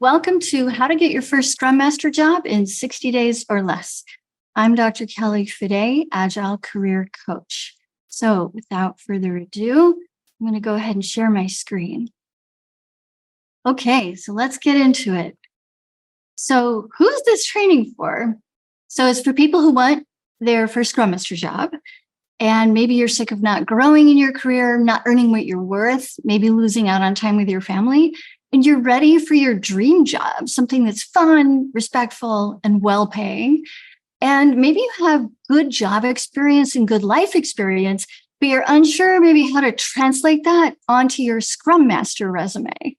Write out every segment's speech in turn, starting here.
welcome to How to Get Your First Scrum Master Job in 60 Days or Less. I'm Dr. Kelly Fide, Agile Career Coach. So without further ado, I'm going to go ahead and share my screen. Okay, so let's get into it. So who's this training for? So it's for people who want their first Scrum Master job. And maybe you're sick of not growing in your career, not earning what you're worth, maybe losing out on time with your family. And you're ready for your dream job, something that's fun, respectful, and well-paying. And maybe you have good job experience and good life experience, but you're unsure maybe how to translate that onto your Scrum Master resume.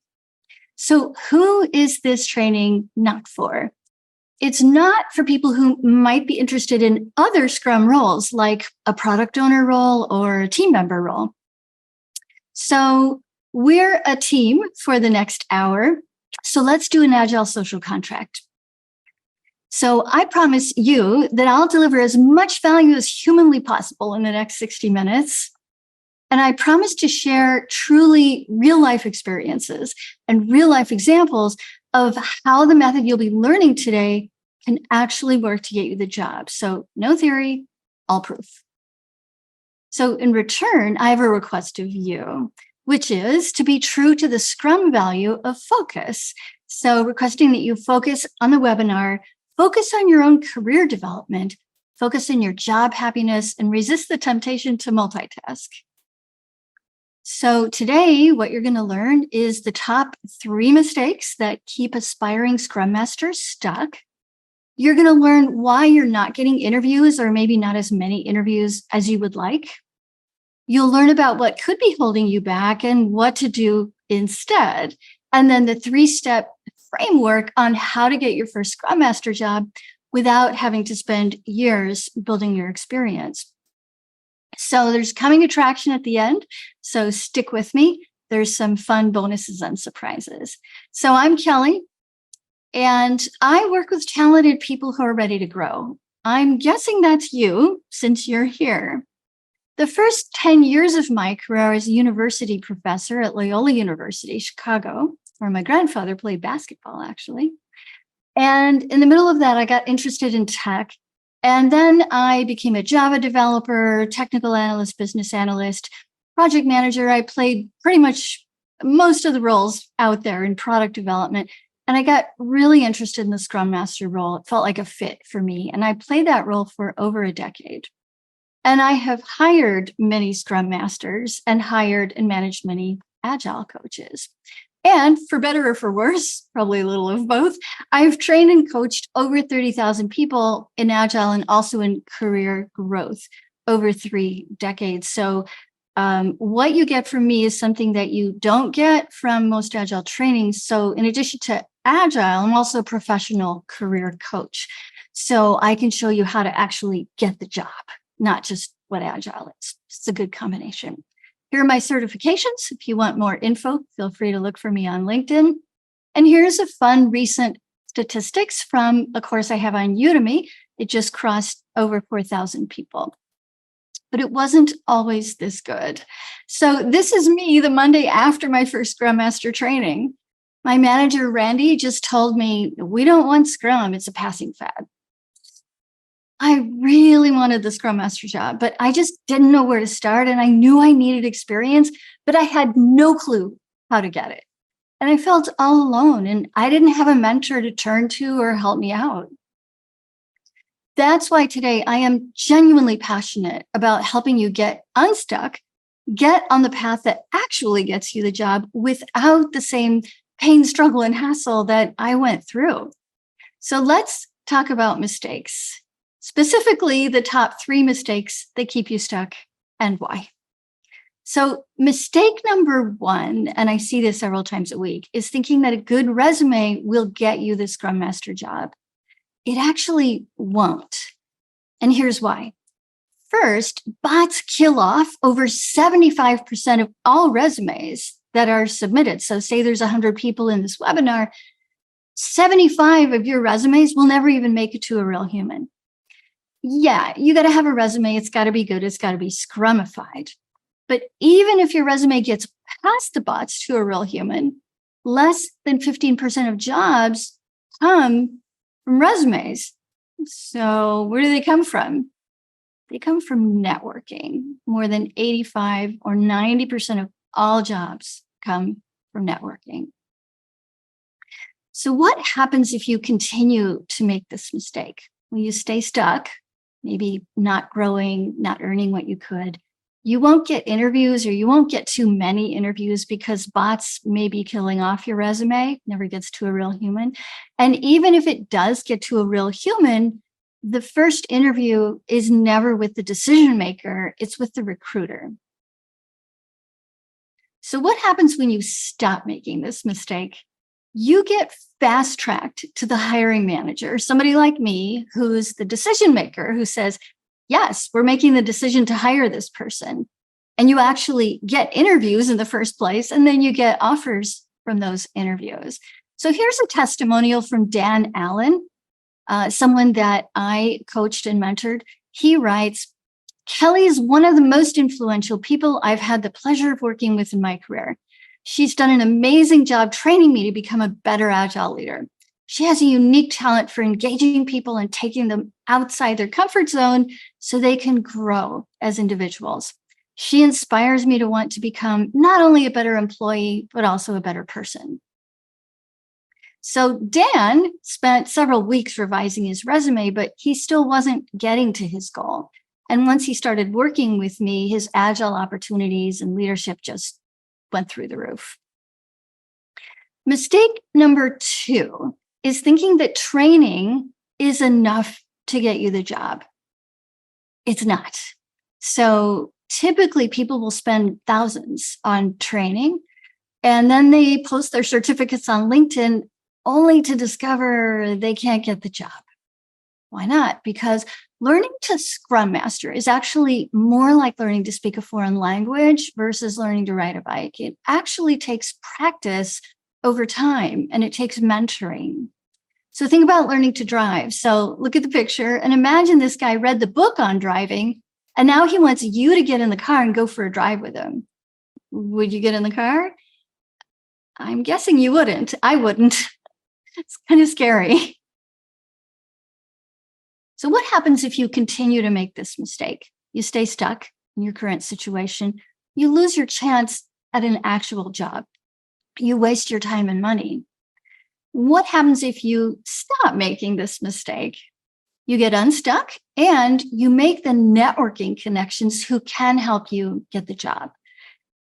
So who is this training not for? It's not for people who might be interested in other Scrum roles, like a product owner role or a team member role. So we're a team for the next hour. So let's do an Agile social contract. So I promise you that I'll deliver as much value as humanly possible in the next 60 minutes. And I promise to share truly real life experiences and real life examples of how the method you'll be learning today can actually work to get you the job. So no theory, all proof. So in return, I have a request of you, which is to be true to the Scrum value of focus. So requesting that you focus on the webinar, focus on your own career development, focus on your job happiness, and resist the temptation to multitask. So today, what you're going to learn is the top 3 mistakes that keep aspiring Scrum Masters stuck. You're going to learn why you're not getting interviews, or maybe not as many interviews as you would like. You'll learn about what could be holding you back and what to do instead. And then the 3-step framework on how to get your first Scrum Master job without having to spend years building your experience. So there's coming attraction at the end. So stick with me. There's some fun bonuses and surprises. So I'm Kelly, and I work with talented people who are ready to grow. I'm guessing that's you since you're here. The first 10 years of my career as a university professor at Loyola University, Chicago, where my grandfather played basketball, actually. And in the middle of that, I got interested in tech. And then I became a Java developer, technical analyst, business analyst, project manager. I played pretty much most of the roles out there in product development. And I got really interested in the Scrum Master role. It felt like a fit for me. And I played that role for over a decade. And I have hired many Scrum Masters and hired and managed many Agile coaches. And for better or for worse, probably a little of both, I've trained and coached over 30,000 people in Agile and also in career growth over 3 decades. So what you get from me is something that you don't get from most Agile trainings. So in addition to Agile, I'm also a professional career coach. So I can show you how to actually get the job, not just what Agile is. It's a good combination. Here are my certifications. If you want more info, feel free to look for me on LinkedIn. And here's a fun recent statistics from a course I have on Udemy. It just crossed over 4,000 people. But it wasn't always this good. So this is me the Monday after my first Scrum Master training. My manager, Randy, just told me, we don't want Scrum. It's a passing fad. I really wanted the Scrum Master job, but I just didn't know where to start. And I knew I needed experience, but I had no clue how to get it. And I felt all alone, and I didn't have a mentor to turn to or help me out. That's why today I am genuinely passionate about helping you get unstuck, get on the path that actually gets you the job without the same pain, struggle, and hassle that I went through. So let's talk about mistakes. Specifically, the top 3 mistakes that keep you stuck and why. So mistake number 1, and I see this several times a week, is thinking that a good resume will get you the Scrum Master job. It actually won't. And here's why. First, bots kill off over 75% of all resumes that are submitted. So say there's 100 people in this webinar, 75 of your resumes will never even make it to a real human. Yeah, you got to have a resume. It's got to be good. It's got to be Scrumified. But even if your resume gets past the bots to a real human, less than 15% of jobs come from resumes. So where do they come from? They come from networking. More than 85 or 90% of all jobs come from networking. So what happens if you continue to make this mistake? Well, you stay stuck, maybe not growing, not earning what you could. You won't get interviews, or you won't get too many interviews because bots may be killing off your resume, never gets to a real human. And even if it does get to a real human, the first interview is never with the decision maker, it's with the recruiter. So what happens when you stop making this mistake? You get fast-tracked to the hiring manager, somebody like me, who's the decision maker, who says, yes, we're making the decision to hire this person. And you actually get interviews in the first place, and then you get offers from those interviews. So here's a testimonial from Dan Allen, someone that I coached and mentored. He writes, Kelly is one of the most influential people I've had the pleasure of working with in my career. She's done an amazing job training me to become a better Agile leader. She has a unique talent for engaging people and taking them outside their comfort zone so they can grow as individuals. She inspires me to want to become not only a better employee, but also a better person. So Dan spent several weeks revising his resume, but he still wasn't getting to his goal. And once he started working with me, his Agile opportunities and leadership just went through the roof. Mistake number 2 is thinking that training is enough to get you the job. It's not. So typically people will spend thousands on training, and then they post their certificates on LinkedIn only to discover they can't get the job. Why not? Because learning to Scrum Master is actually more like learning to speak a foreign language versus learning to ride a bike. It actually takes practice over time, and it takes mentoring. So think about learning to drive. So look at the picture and imagine this guy read the book on driving, and now he wants you to get in the car and go for a drive with him. Would you get in the car? I'm guessing you wouldn't. I wouldn't. It's kind of scary. So what happens if you continue to make this mistake? You stay stuck in your current situation. You lose your chance at an actual job. You waste your time and money. What happens if you stop making this mistake? You get unstuck and you make the networking connections who can help you get the job.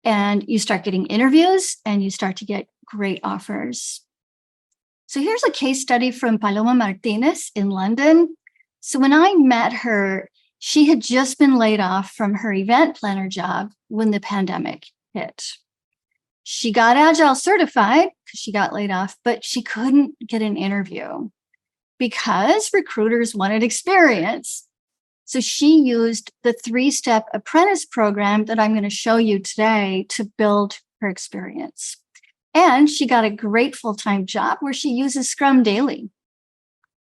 And you start getting interviews and you start to get great offers. So here's a case study from Paloma Martinez in London. So when I met her, she had just been laid off from her event planner job when the pandemic hit. She got Agile certified because she got laid off, but she couldn't get an interview because recruiters wanted experience. So she used the 3-step apprentice program that I'm going to show you today to build her experience. And she got a great full-time job where she uses Scrum daily.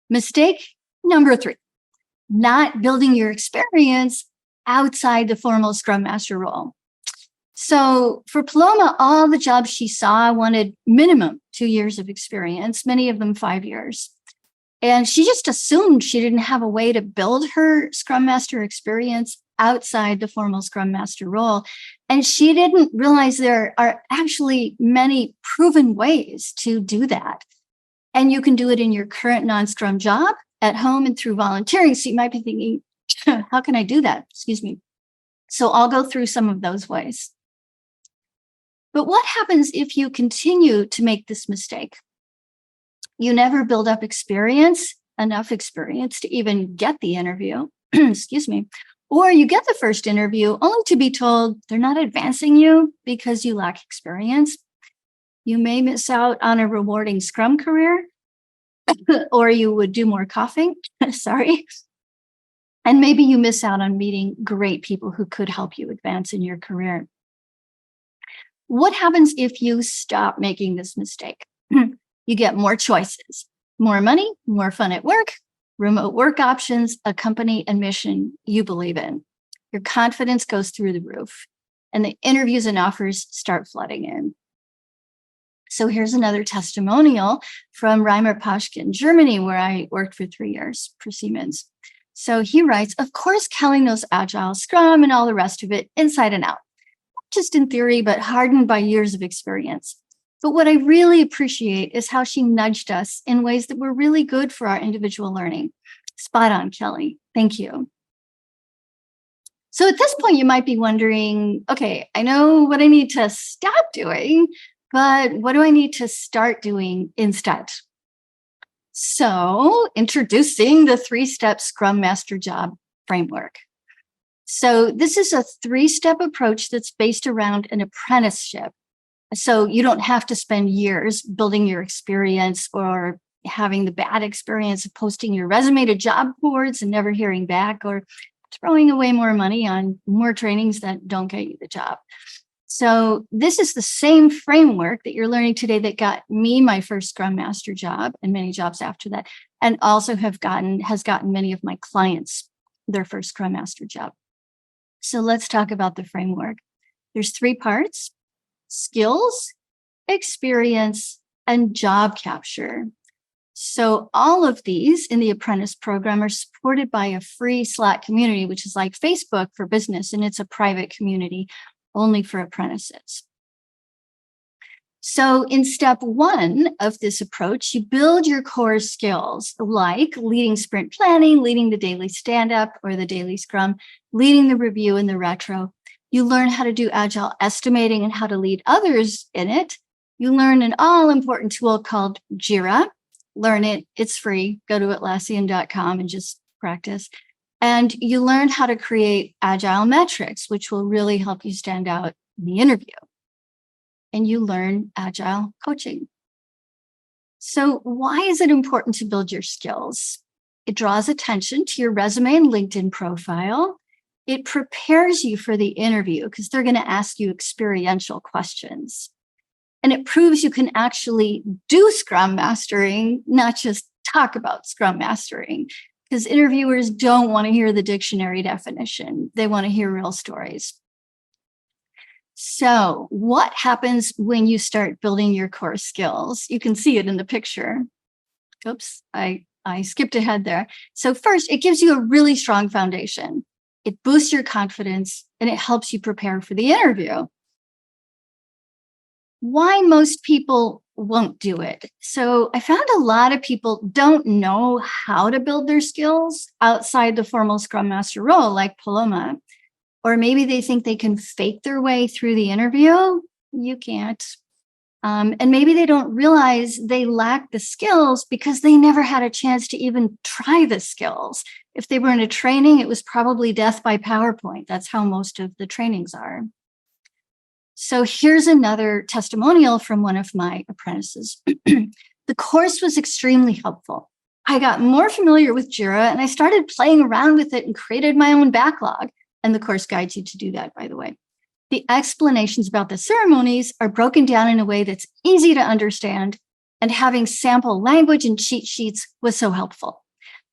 Mistake number 3, not building your experience outside the formal Scrum Master role. So for Paloma, all the jobs she saw wanted minimum 2 years of experience, many of them 5 years. And she just assumed she didn't have a way to build her Scrum Master experience outside the formal Scrum Master role. And she didn't realize there are actually many proven ways to do that. And you can do it in your current non-Scrum job, at home, and through volunteering. So you might be thinking, how can I do that? Excuse me. So I'll go through some of those ways. But what happens if you continue to make this mistake? You never build up enough experience to even get the interview, excuse me, or you get the first interview only to be told they're not advancing you because you lack experience. You may miss out on a rewarding Scrum career, or you would do more coughing, sorry. And maybe you miss out on meeting great people who could help you advance in your career. What happens if you stop making this mistake? You get more choices, more money, more fun at work, remote work options, a company and mission you believe in. Your confidence goes through the roof, and the interviews and offers start flooding in. So here's another testimonial from Reimer Paschke in Germany, where I worked for 3 years for Siemens. So he writes, of course, Kelly knows Agile, Scrum, and all the rest of it inside and out, not just in theory, but hardened by years of experience. But what I really appreciate is how she nudged us in ways that were really good for our individual learning. Spot on, Kelly. Thank you. So at this point, you might be wondering, okay, I know what I need to stop doing, but what do I need to start doing instead? So introducing the 3-step Scrum Master Job framework. So this is a 3-step approach that's based around an apprenticeship. So you don't have to spend years building your experience or having the bad experience of posting your resume to job boards and never hearing back, or throwing away more money on more trainings that don't get you the job. So this is the same framework that you're learning today that got me my first Scrum Master job and many jobs after that, and also has gotten many of my clients their first Scrum Master job. So let's talk about the framework. There's 3 parts: skills, experience, and job capture. So all of these in the apprentice program are supported by a free Slack community, which is like Facebook for business, and it's a private community only for apprentices. So in step 1 of this approach, you build your core skills like leading sprint planning, leading the daily stand-up or the daily scrum, leading the review and the retro. You learn how to do agile estimating and how to lead others in it. You learn an all-important tool called Jira. Learn it. It's free. Go to Atlassian.com and just practice. And you learn how to create agile metrics, which will really help you stand out in the interview. And you learn agile coaching. So why is it important to build your skills? It draws attention to your resume and LinkedIn profile. It prepares you for the interview because they're going to ask you experiential questions. And it proves you can actually do Scrum Mastering, not just talk about Scrum Mastering, because interviewers don't want to hear the dictionary definition. They want to hear real stories. So what happens when you start building your core skills? You can see it in the picture. Oops, I skipped ahead there. So first, it gives you a really strong foundation. It boosts your confidence, and it helps you prepare for the interview. Why most people won't do it. So I found a lot of people don't know how to build their skills outside the formal Scrum Master role, like Paloma. Or maybe they think they can fake their way through the interview. You can't. And maybe they don't realize they lack the skills because they never had a chance to even try the skills. If they were in a training, it was probably death by PowerPoint. That's how most of the trainings are. So here's another testimonial from one of my apprentices. The course was extremely helpful. I got more familiar with Jira and I started playing around with it and created my own backlog. And the course guides you to do that, by the way. The explanations about the ceremonies are broken down in a way that's easy to understand, and having sample language and cheat sheets was so helpful.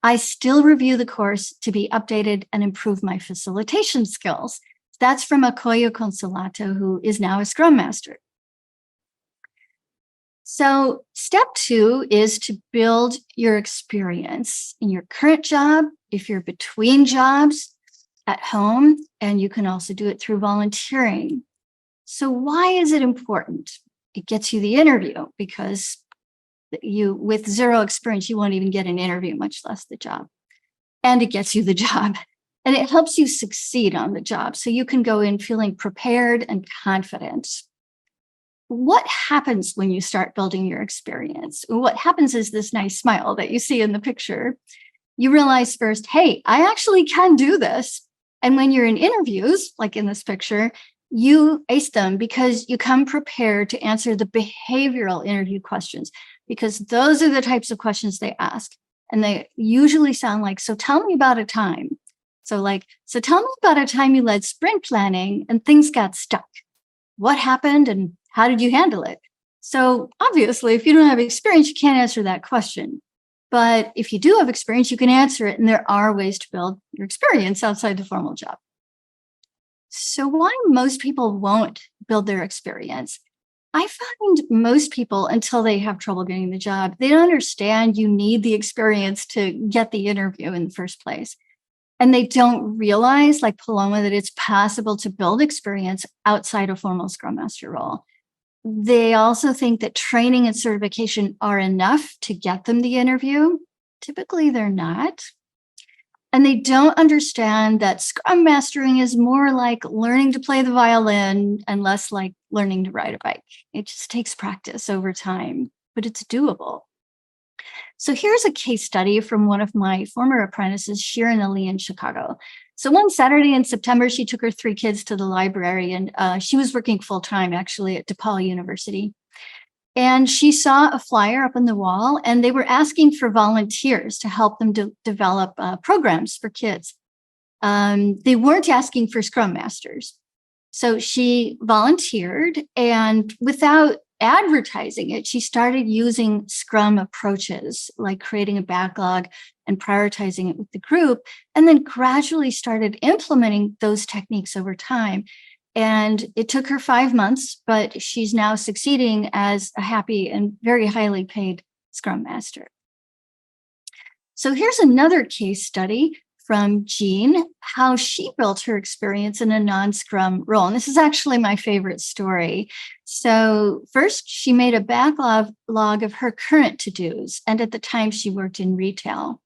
I still review the course to be updated and improve my facilitation skills. That's from Akoyo Consolato, who is now a Scrum Master. So step 2 is to build your experience in your current job, if you're between jobs, at home, and you can also do it through volunteering. So why is it important? It gets you the interview because with 0 experience, you won't even get an interview, much less the job. And it gets you the job. And it helps you succeed on the job so you can go in feeling prepared and confident. What happens when you start building your experience? What happens is this nice smile that you see in the picture. You realize first, hey, I actually can do this. And when you're in interviews, like in this picture, you ace them because you come prepared to answer the behavioral interview questions, because those are the types of questions they ask. And they usually sound like, so tell me about a time. So tell me about a time you led sprint planning and things got stuck. What happened and how did you handle it? So obviously, if you don't have experience, you can't answer that question. But if you do have experience, you can answer it. And there are ways to build your experience outside the formal job. So why most people won't build their experience? I find most people, until they have trouble getting the job, they don't understand you need the experience to get the interview in the first place. And they don't realize, like Paloma, that it's possible to build experience outside a formal Scrum Master role. They also think that training and certification are enough to get them the interview. Typically, they're not. And they don't understand that Scrum Mastering is more like learning to play the violin and less like learning to ride a bike. It just takes practice over time, but it's doable. So here's a case study from one of my former apprentices, Sharon Ali in Chicago. So one Saturday in September, she took her 3 kids to the library, and she was working full-time actually at DePaul University. And she saw a flyer up on the wall, and they were asking for volunteers to help them develop programs for kids. They weren't asking for Scrum Masters. So she volunteered, and without advertising it, she started using Scrum approaches, like creating a backlog and prioritizing it with the group, and then gradually started implementing those techniques over time. And it took her 5 months, but she's now succeeding as a happy and very highly paid Scrum Master. So here's another case study from Jean, how she built her experience in a non-Scrum role. And this is actually my favorite story. So first, she made a backlog of her current to-dos. And at the time, she worked in retail.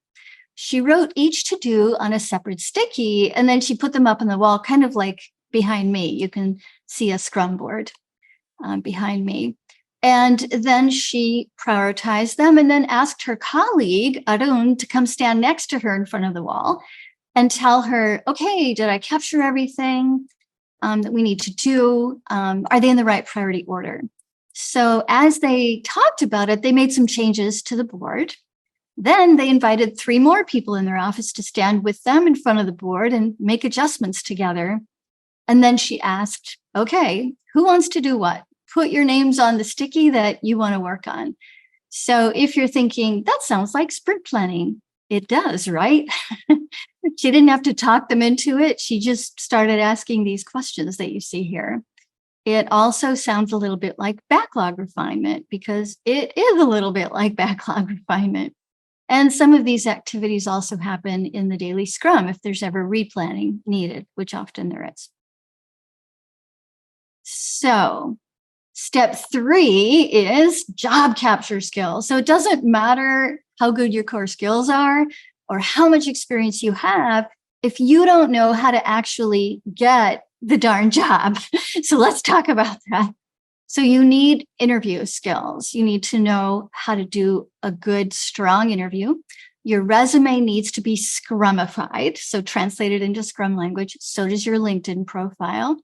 She wrote each to-do on a separate sticky, and then she put them up on the wall, kind of like behind me. You can see a Scrum board behind me. And then she prioritized them and then asked her colleague, Arun, to come stand next to her in front of the wall and tell her, okay, did I capture everything that we need to do? Are they in the right priority order? So as they talked about it, they made some changes to the board. Then they invited 3 more people in their office to stand with them in front of the board and make adjustments together. And then she asked, okay, who wants to do what? Put your names on the sticky that you want to work on. So if you're thinking, that sounds like sprint planning, it does, right? She didn't have to talk them into it. She just started asking these questions that you see here. It also sounds a little bit like backlog refinement, because it is a little bit like backlog refinement. And some of these activities also happen in the daily Scrum if there's ever replanning needed, which often there is. So step 3 is job capture skills. So it doesn't matter how good your core skills are or how much experience you have if you don't know how to actually get the darn job. So let's talk about that. So you need interview skills. You need to know how to do a good, strong interview. Your resume needs to be Scrumified, so translated into Scrum language. So does your LinkedIn profile.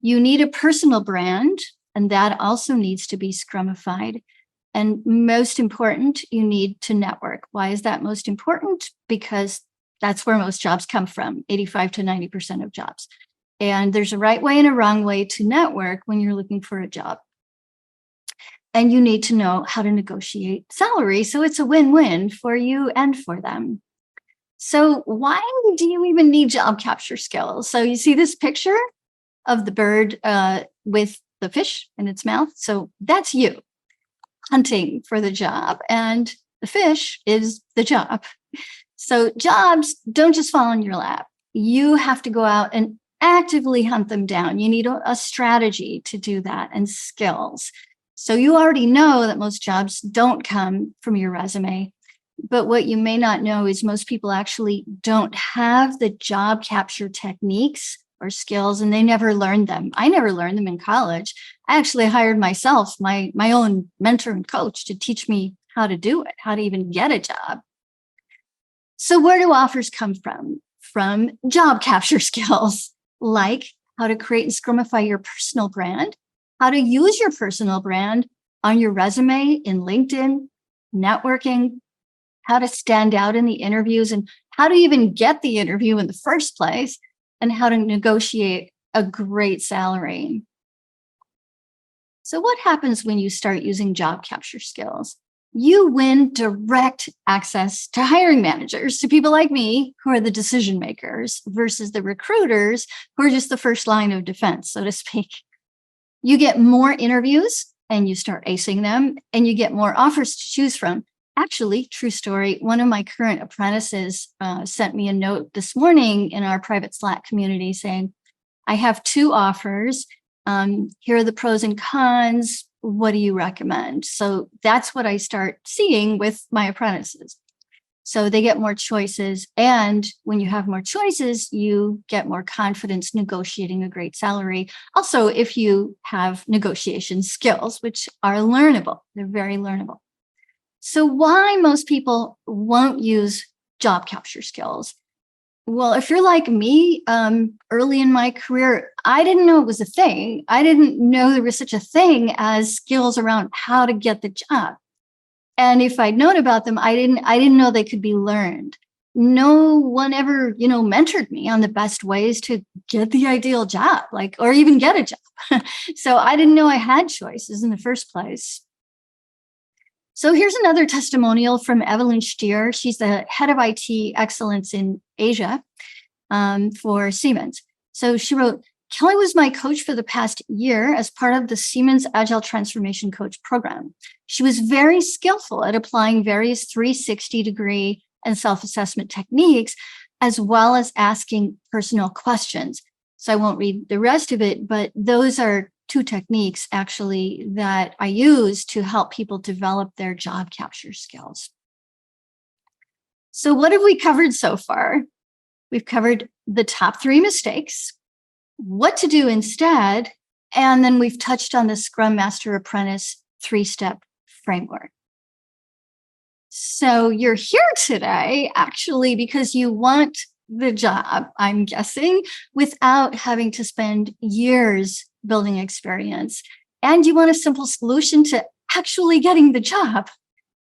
You need a personal brand, and that also needs to be Scrumified. And most important, you need to network. Why is that most important? Because that's where most jobs come from, 85 to 90% of jobs. And there's a right way and a wrong way to network when you're looking for a job. And you need to know how to negotiate salary, so it's a win-win for you and for them. So why do you even need job capture skills? So you see this picture of the bird with the fish in its mouth. So that's you hunting for the job, and the fish is the job. So jobs don't just fall in your lap. You have to go out and actively hunt them down. You need a strategy to do that and skills. So you already know that most jobs don't come from your resume. But what you may not know is most people actually don't have the job capture techniques or skills, and they never learned them. I never learned them in college. I actually hired myself, my own mentor and coach, to teach me how to do it, how to even get a job. So where do offers come from? From job capture skills, like how to create and Scrumify your personal brand, how to use your personal brand on your resume, in LinkedIn, networking, how to stand out in the interviews, and how to even get the interview in the first place, and how to negotiate a great salary. So what happens when you start using job capture skills? You win direct access to hiring managers, to people like me who are the decision makers, versus the recruiters who are just the first line of defense, so to speak. You get more interviews and you start acing them and you get more offers to choose from. Actually, true story, one of my current apprentices sent me a note this morning in our private Slack community saying, I have 2 offers. Here are the pros and cons. What do you recommend? So that's what I start seeing with my apprentices. So they get more choices. And when you have more choices, you get more confidence negotiating a great salary. Also, if you have negotiation skills, which are learnable, they're very learnable. So why most people won't use job capture skills? Well, if you're like me, early in my career, I didn't know it was a thing. I didn't know there was such a thing as skills around how to get the job. And if I'd known about them, I didn't know they could be learned. No one ever, mentored me on the best ways to get the ideal job, or even get a job. So I didn't know I had choices in the first place. So here's another testimonial from Evelyn Stier. She's the head of IT excellence in Asia for Siemens. So she wrote, Kelly was my coach for the past year as part of the Siemens Agile Transformation Coach program. She was very skillful at applying various 360-degree and self-assessment techniques, as well as asking personal questions. So I won't read the rest of it, but those are 2 techniques actually that I use to help people develop their job capture skills. So what have we covered so far? We've covered the top 3 mistakes, what to do instead, and then we've touched on the Scrum Master Apprentice 3-step framework. So you're here today actually because you want the job, I'm guessing, without having to spend years building experience. And you want a simple solution to actually getting the job.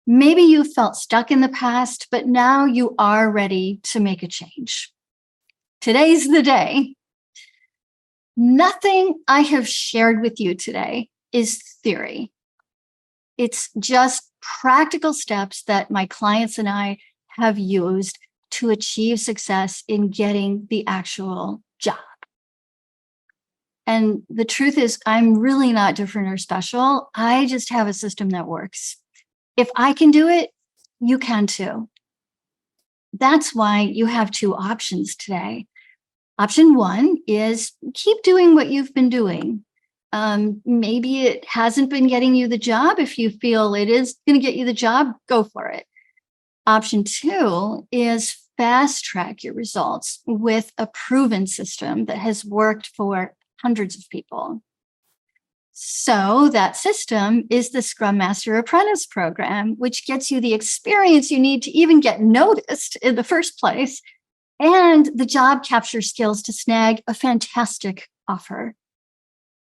Maybe you felt stuck in the past, but now you are ready to make a change. Today's the day. Nothing I have shared with you today is theory. It's just practical steps that my clients and I have used to achieve success in getting the actual job. And the truth is, I'm really not different or special. I just have a system that works. If I can do it, you can too. That's why you have 2 options today. Option 1 is keep doing what you've been doing. Maybe it hasn't been getting you the job. If you feel it is going to get you the job, go for it. Option 2 is fast track your results with a proven system that has worked for hundreds of people. So that system is the Scrum Master Apprentice Program, which gets you the experience you need to even get noticed in the first place, and the job capture skills to snag a fantastic offer.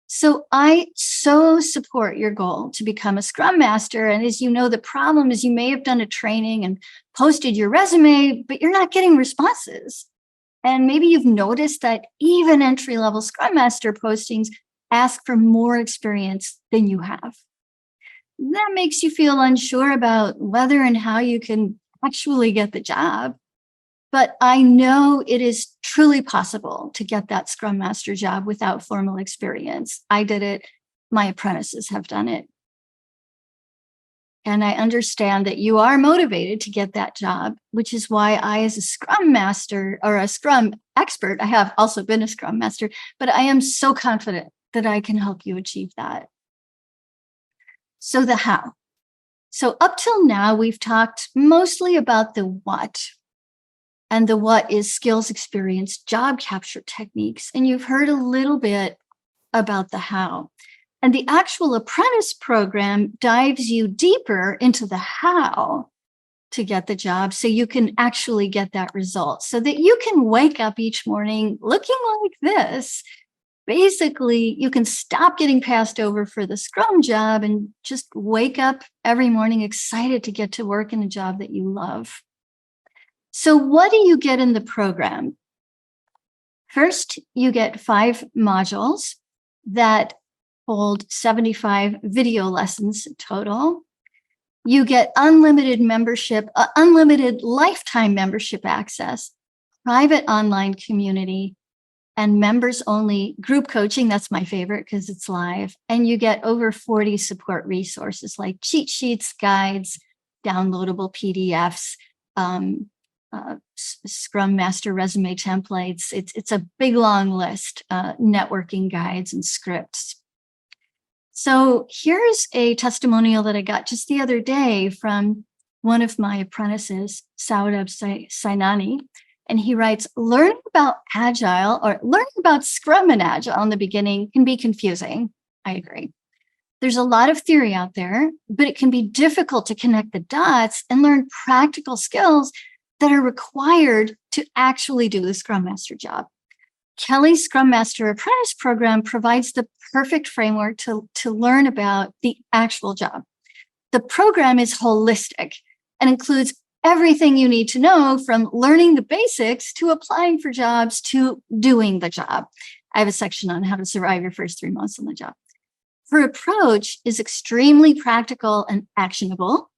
So I so support your goal to become a Scrum Master. And as you know, the problem is you may have done a training and posted your resume, but you're not getting responses. And maybe you've noticed that even entry-level Scrum Master postings ask for more experience than you have. That makes you feel unsure about whether and how you can actually get the job. But I know it is truly possible to get that Scrum Master job without formal experience. I did it. My apprentices have done it. And I understand that you are motivated to get that job, which is why I, as a Scrum Master or a Scrum expert, I have also been a Scrum Master, but I am so confident that I can help you achieve that. So the how. So up till now, we've talked mostly about the what. And the what is skills, experience, job capture techniques. And you've heard a little bit about the how. And the actual apprentice program dives you deeper into the how to get the job so you can actually get that result, so that you can wake up each morning looking like this. Basically, you can stop getting passed over for the Scrum job and just wake up every morning excited to get to work in a job that you love. So what do you get in the program? First, you get 5 modules that hold 75 video lessons total. You get unlimited membership, unlimited lifetime membership access, private online community, and members only group coaching. That's my favorite because it's live. And you get over 40 support resources like cheat sheets, guides, downloadable PDFs, Scrum Master resume templates. It's a big, long list, networking guides and scripts. So here's a testimonial that I got just the other day from one of my apprentices, Saurabh Sainani. And he writes, learning about Agile or learning about Scrum and Agile in the beginning can be confusing. I agree. There's a lot of theory out there, but it can be difficult to connect the dots and learn practical skills that are required to actually do the Scrum Master job. Kelly's Scrum Master Apprentice Program provides the perfect framework to learn about the actual job. The program is holistic and includes everything you need to know, from learning the basics to applying for jobs to doing the job. I have a section on how to survive your first 3 months on the job. Her approach is extremely practical and actionable,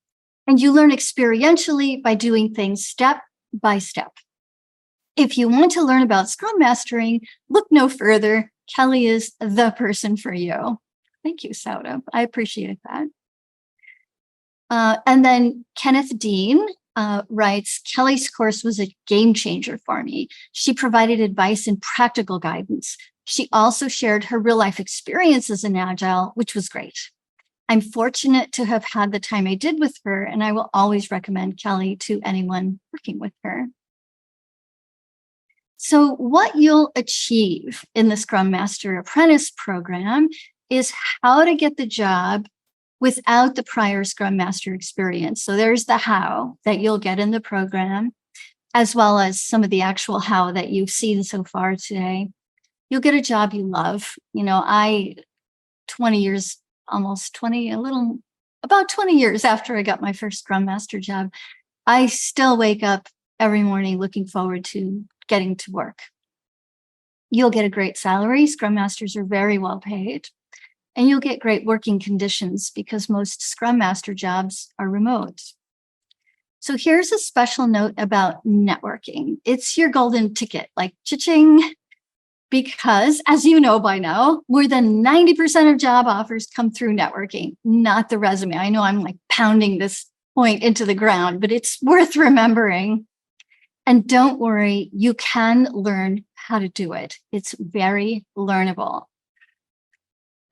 and you learn experientially by doing things step by step. If you want to learn about Scrum Mastering, look no further. Kelly is the person for you. Thank you, Saurabh. I appreciate that. And then Kenneth Dean writes, Kelly's course was a game changer for me. She provided advice and practical guidance. She also shared her real life experiences in Agile, which was great. I'm fortunate to have had the time I did with her, and I will always recommend Kelly to anyone working with her. So what you'll achieve in the Scrum Master Apprentice Program is how to get the job without the prior Scrum Master experience. So there's the how that you'll get in the program, as well as some of the actual how that you've seen so far today. You'll get a job you love. You know, about 20 years after I got my first Scrum Master job, I still wake up every morning looking forward to getting to work. You'll get a great salary. Scrum Masters are very well paid. And you'll get great working conditions because most Scrum Master jobs are remote. So here's a special note about networking. It's your golden ticket, like cha-ching, because as you know by now, more than 90% of job offers come through networking, not the resume. I know I'm like pounding this point into the ground, but it's worth remembering. And don't worry, you can learn how to do it. It's very learnable.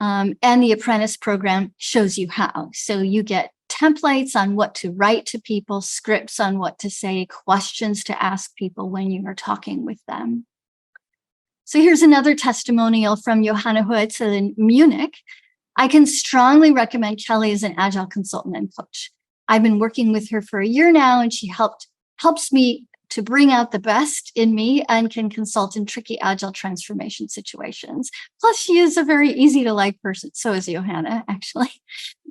And the apprentice program shows you how. So you get templates on what to write to people, scripts on what to say, questions to ask people when you are talking with them. So here's another testimonial from Johanna Hoetze in Munich. I can strongly recommend Kelly as an Agile consultant and coach. I've been working with her for a year now, and she helps me to bring out the best in me and can consult in tricky Agile transformation situations. Plus, she is a very easy to like person. So is Johanna, actually.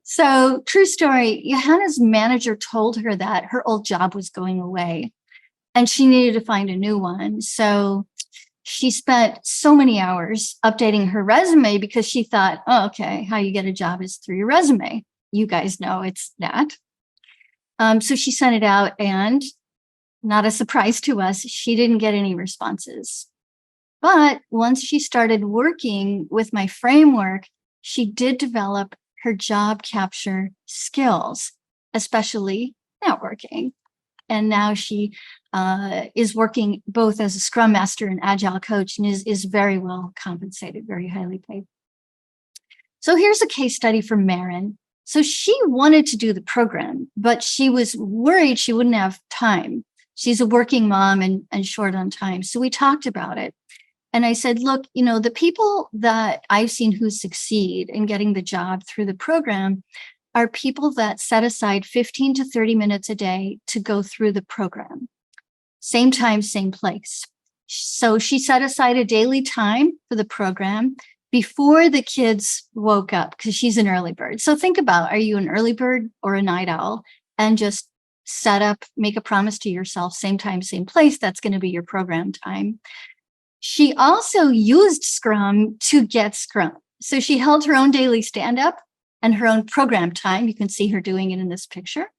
So true story, Johanna's manager told her that her old job was going away and she needed to find a new one. So she spent so many hours updating her resume because she thought, oh, okay, how you get a job is through your resume. You guys know it's that. So she sent it out, and not a surprise to us, she didn't get any responses. But once she started working with my framework, she did develop her job capture skills, especially networking. And now she is working both as a Scrum Master and Agile coach, and is very well compensated, very highly paid. So here's a case study from Marin. So she wanted to do the program, but she was worried she wouldn't have time. She's a working mom and short on time. So we talked about it. And I said, look, you know, the people that I've seen who succeed in getting the job through the program are people that set aside 15 to 30 minutes a day to go through the program. Same time, same place. So she set aside a daily time for the program before the kids woke up, because she's an early bird. So think about, are you an early bird or a night owl? And just set up, make a promise to yourself, same time, same place. That's going to be your program time. She also used Scrum to get Scrum. So she held her own daily stand-up and her own program time. You can see her doing it in this picture.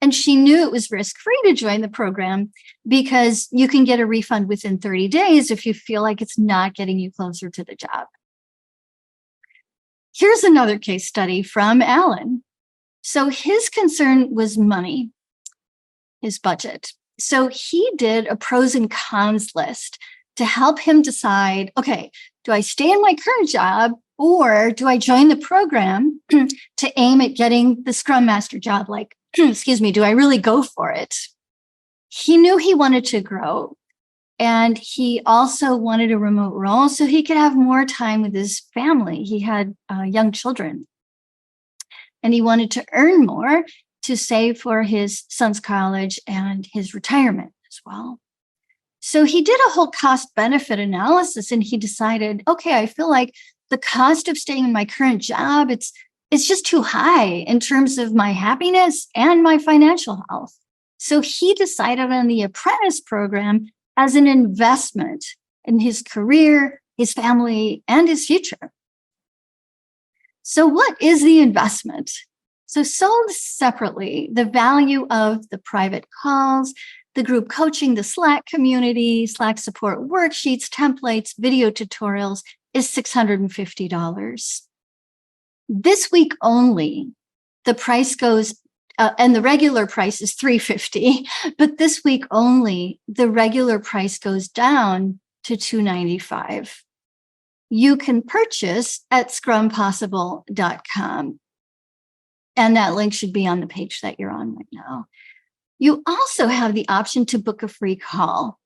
And she knew it was risk-free to join the program because you can get a refund within 30 days if you feel like it's not getting you closer to the job. Here's another case study from Alan. So his concern was money, his budget. So he did a pros and cons list to help him decide, okay, do I stay in my current job or do I join the program to aim at getting the Scrum Master job? Like, excuse me, do I really go for it? He knew he wanted to grow, and he also wanted a remote role so he could have more time with his family. He had young children, and he wanted to earn more to save for his son's college and his retirement as well. So he did a whole cost benefit analysis, and he decided, okay, I feel like the cost of staying in my current job, it's just too high in terms of my happiness and my financial health. So he decided on the apprentice program as an investment in his career, his family, and his future. So what is the investment? So sold separately, the value of the private calls, the group coaching, the Slack community, Slack support worksheets, templates, video tutorials is $650. This week only, the price goes, and the regular price is $350, but this week only, the regular price goes down to $295. You can purchase at scrumpossible.com. And that link should be on the page that you're on right now. You also have the option to book a free call.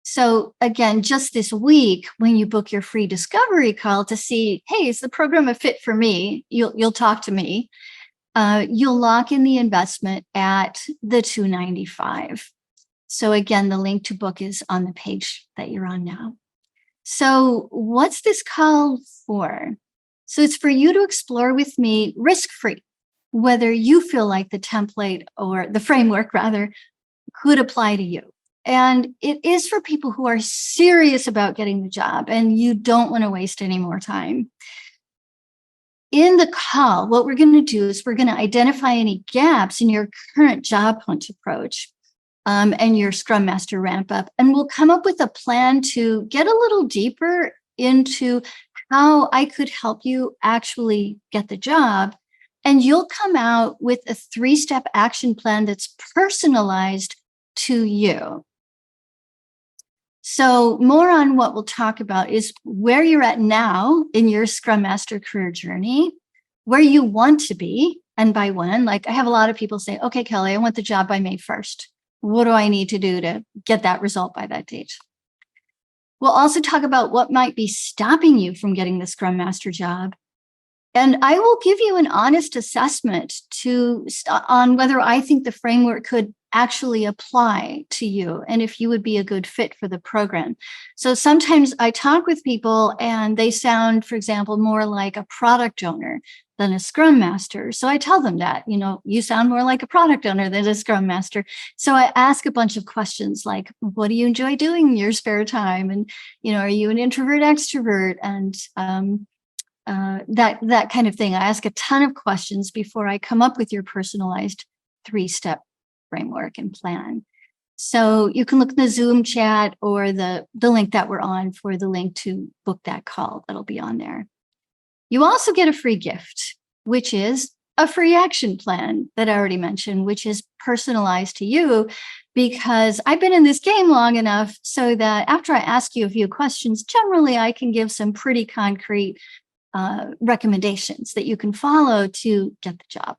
So again, just this week, when you book your free discovery call to see, hey, is the program a fit for me? You'll talk to me. You'll lock in the investment at the $295. So again, the link to book is on the page that you're on now. So what's this call for? So it's for you to explore with me risk-free, whether you feel like the template or the framework rather could apply to you. And it is for people who are serious about getting the job and you don't want to waste any more time. In the call, what we're going to do is we're going to identify any gaps in your current job hunt approach and your Scrum Master ramp up. And we'll come up with a plan to get a little deeper into how I could help you actually get the job. And you'll come out with a 3-step action plan that's personalized to you. So more on what we'll talk about is where you're at now in your Scrum Master career journey, where you want to be, and by when. Like I have a lot of people say, okay, Kelly, I want the job by May 1st. What do I need to do to get that result by that date? We'll also talk about what might be stopping you from getting the Scrum Master job. And I will give you an honest assessment on whether I think the framework could actually apply to you and if you would be a good fit for the program. So sometimes I talk with people and they sound, for example, more like a product owner than a Scrum Master. So I tell them that, you sound more like a product owner than a Scrum Master. So I ask a bunch of questions like, what do you enjoy doing in your spare time? And, are you an introvert, extrovert? And that kind of thing. I ask a ton of questions before I come up with your personalized 3-step framework and plan. So you can look in the Zoom chat or the link that we're on for the link to book that call. That'll be on there. You also get a free gift, which is a free action plan that I already mentioned, which is personalized to you because I've been in this game long enough so that after I ask you a few questions, generally I can give some pretty concrete recommendations that you can follow to get the job.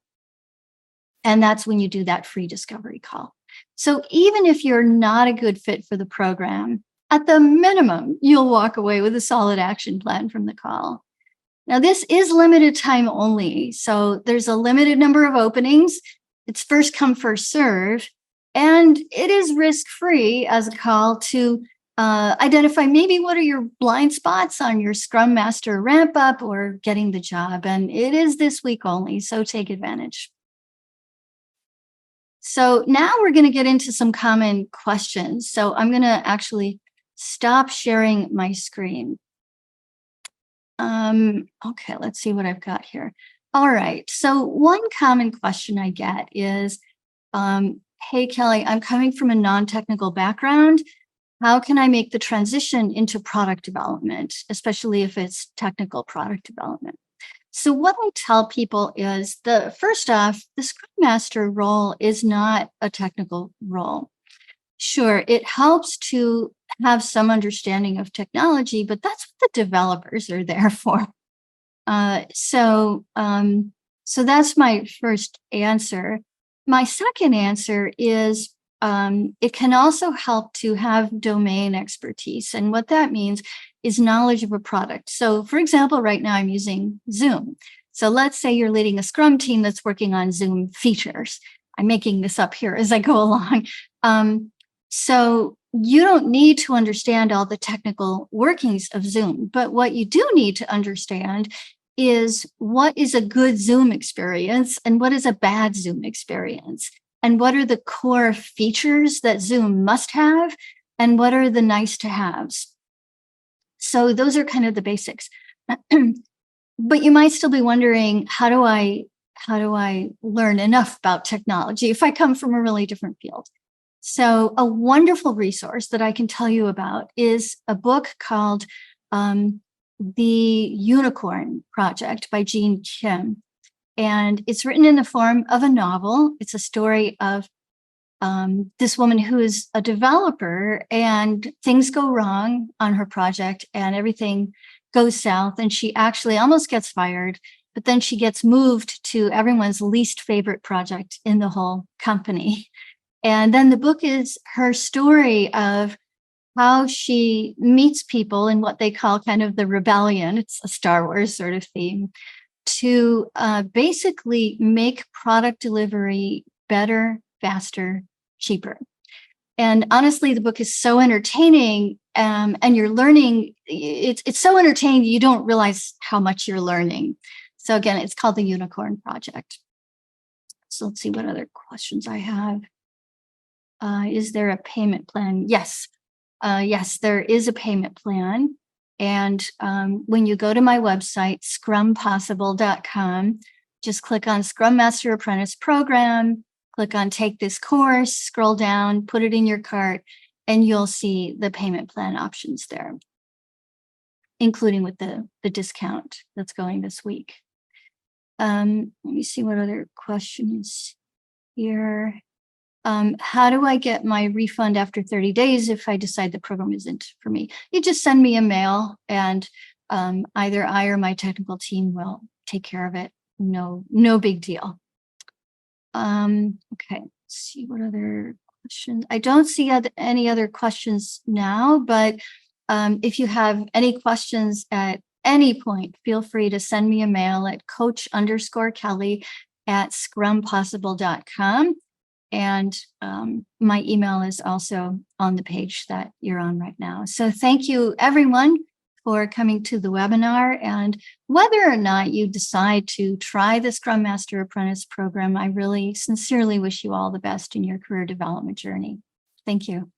And that's when you do that free discovery call. So even if you're not a good fit for the program, at the minimum, you'll walk away with a solid action plan from the call. Now, this is limited time only. So there's a limited number of openings. It's first come, first serve. And it is risk-free as a call to identify maybe what are your blind spots on your Scrum Master ramp up or getting the job. And it is this week only, so take advantage. So now we're going to get into some common questions. So I'm going to actually stop sharing my screen. Okay, let's see what I've got here. All right. So one common question I get is, hey, Kelly, I'm coming from a non-technical background. How can I make the transition into product development, especially if it's technical product development? So what I tell people is first off, the Scrum Master role is not a technical role. Sure, it helps to have some understanding of technology, but that's what the developers are there for. So that's my first answer. My second answer is it can also help to have domain expertise. And what that means is knowledge of a product. So for example, right now I'm using Zoom. So let's say you're leading a Scrum team that's working on Zoom features. I'm making this up here as I go along. So you don't need to understand all the technical workings of Zoom, but what you do need to understand is what is a good Zoom experience and what is a bad Zoom experience, and what are the core features that Zoom must have, and what are the nice to haves. So those are kind of the basics. But you might still be wondering, how do I learn enough about technology if I come from a really different field? So a wonderful resource that I can tell you about is a book called The Unicorn Project by Jean Kim. And it's written in the form of a novel. It's a story of this woman who is a developer, and things go wrong on her project and everything goes south, and she actually almost gets fired, but then she gets moved to everyone's least favorite project in the whole company. And then the book is her story of how she meets people in what they call kind of the rebellion. It's a Star Wars sort of theme, to basically make product delivery better, faster, cheaper. And honestly, the book is so entertaining, and you're learning. It's so entertaining you don't realize how much you're learning. So again, it's called The Unicorn Project. So let's see what other questions I have. Is there a payment plan? Yes. Yes, there is a payment plan. And when you go to my website, scrumpossible.com, just click on Scrum Master Apprentice Program, click on Take This Course, scroll down, put it in your cart, and you'll see the payment plan options there, including with the discount that's going this week. Let me see what other questions here. How do I get my refund after 30 days if I decide the program isn't for me? You just send me a mail, and either I or my technical team will take care of it. No big deal. Okay, let's see what other questions. I don't see any other questions now, but if you have any questions at any point, feel free to send me a mail at coach_kelly@scrumpossible.com. And my email is also on the page that you're on right now. So thank you, everyone, for coming to the webinar. And whether or not you decide to try the Scrum Master Apprentice Program, I really sincerely wish you all the best in your career development journey. Thank you.